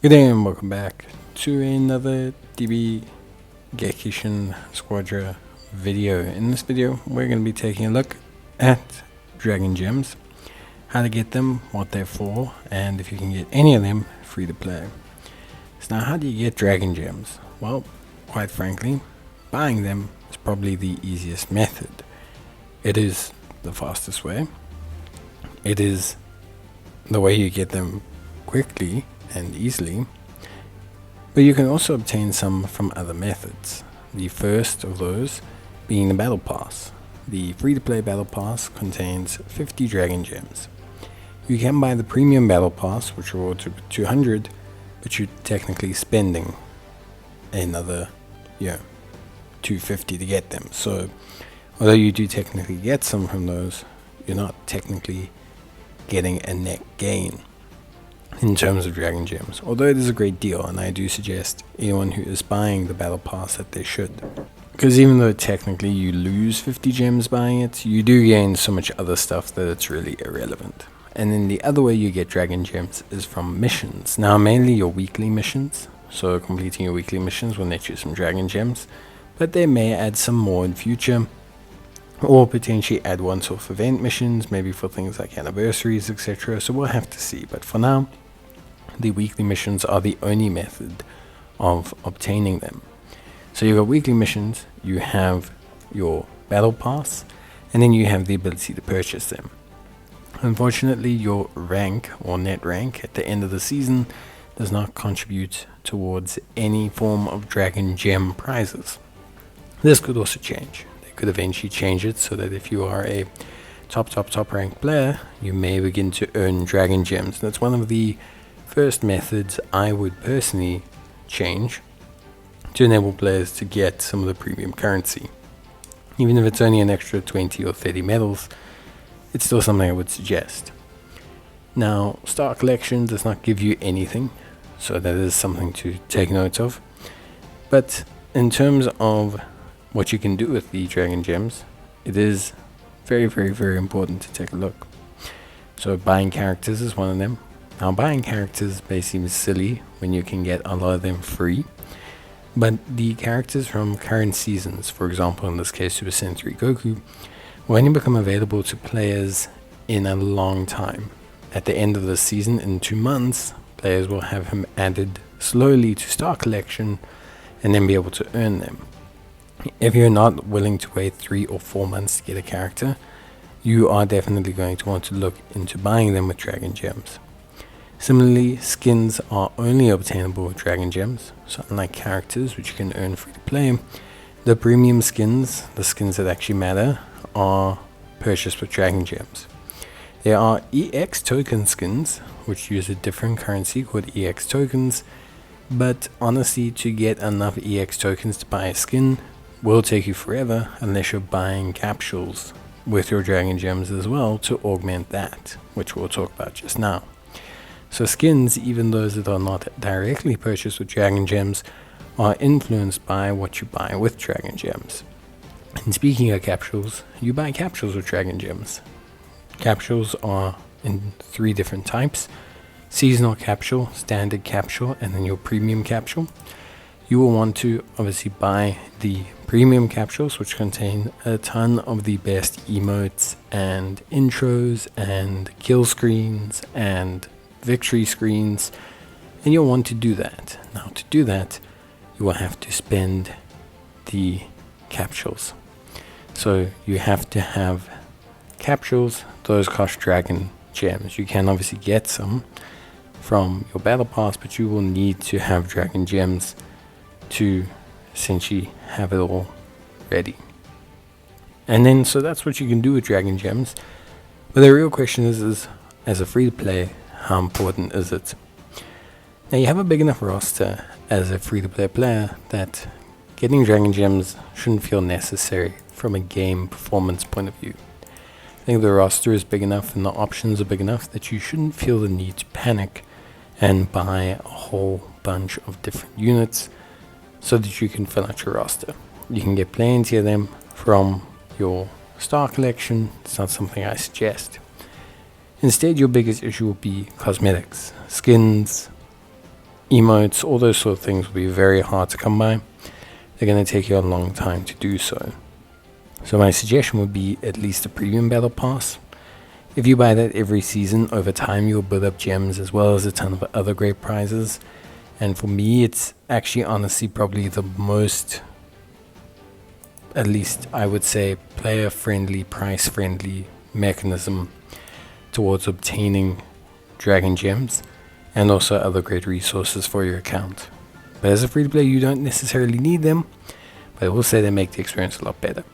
Good day and welcome back to another DB Gekishin Squadra video. In this video we're going to be taking a look at Dragon Gems, how to get them, what they're for, and if you can get any of them free to play. So now, how do you get Dragon Gems? Well, quite frankly, buying them is probably the easiest method. It is the fastest way. It is the way you get them quickly and easily, but you can also obtain some from other methods. The first of those being the Battle Pass. The free-to-play Battle Pass contains 50 Dragon Gems. You can buy the Premium Battle Pass, which rewards you with 200, but you're technically spending another 250 to get them. So although you do technically get some from those, you're not technically getting a net gain in terms of Dragon Gems, although it is a great deal, and I do suggest anyone who is buying the Battle Pass that they should, because even though technically you lose 50 gems buying it, you do gain so much other stuff that it's really irrelevant. And then the other way you get Dragon Gems is from missions. Now, mainly your weekly missions, so completing your weekly missions will net you some Dragon Gems, but they may add some more in future, or potentially add once-off event missions, maybe for things like anniversaries, etc. So we'll have to see, but for now, the weekly missions are the only method of obtaining them. So you've got weekly missions, you have your Battle Pass, and then you have the ability to purchase them. Unfortunately, your rank or net rank at the end of the season does not contribute towards any form of Dragon Gem prizes. This could also change. They could eventually change it so that if you are a top ranked player, you may begin to earn Dragon Gems. That's one of the first methods I would personally change to enable players to get some of the premium currency. Even if it's only an extra 20 or 30 medals, it's still something I would suggest. Now, Star Collection does not give you anything, so that is something to take note of. But in terms of what you can do with the Dragon Gems, it is very important to take a look. So buying characters is one of them. Now, buying characters may seem silly when you can get a lot of them free, but the characters from current seasons, for example in this case Super Saiyan 3 Goku, will only become available to players in a long time. At the end of the season, in 2 months, players will have him added slowly to Star Collection and then be able to earn them. If you're not willing to wait 3 or 4 months to get a character, you are definitely going to want to look into buying them with Dragon Gems. Similarly, skins are only obtainable with Dragon Gems, so unlike characters which you can earn free to play, the premium skins, the skins that actually matter, are purchased with Dragon Gems. There are EX token skins, which use a different currency called EX tokens, but honestly, to get enough EX tokens to buy a skin will take you forever unless you're buying capsules with your Dragon Gems as well to augment that, which we'll talk about just now. So skins, even those that are not directly purchased with Dragon Gems, are influenced by what you buy with Dragon Gems. And speaking of capsules, you buy capsules with Dragon Gems. Capsules are in 3 different types: seasonal capsule, standard capsule, and then your premium capsule. You will want to obviously buy the premium capsules, which contain a ton of the best emotes and intros and kill screens and victory screens, and you'll want to do that. Now, to do that, you will have to spend the capsules. So you have to have capsules. Those cost Dragon Gems. You can obviously get some from your Battle Pass, but you will need to have Dragon Gems to essentially have it all ready. And then, so that's what you can do with Dragon Gems. But the real question is as a free-to-play, how important is it? Now, you have a big enough roster as a free-to-play player that getting Dragon Gems shouldn't feel necessary from a game performance point of view. I think the roster is big enough and the options are big enough that you shouldn't feel the need to panic and buy a whole bunch of different units so that you can fill out your roster. You can get plenty of them from your Star Collection. It's not something I suggest. Instead, your biggest issue will be cosmetics, skins, emotes, all those sort of things will be very hard to come by. They're going to take you a long time to do so. So my suggestion would be at least a premium battle pass. If you buy that every season, over time you'll build up gems as well as a ton of other great prizes. And for me, it's actually honestly probably the most, at least I would say, player-friendly, price-friendly mechanism towards obtaining Dragon Gems and also other great resources for your account. But as a free-to-play, you don't necessarily need them, but I will say they make the experience a lot better.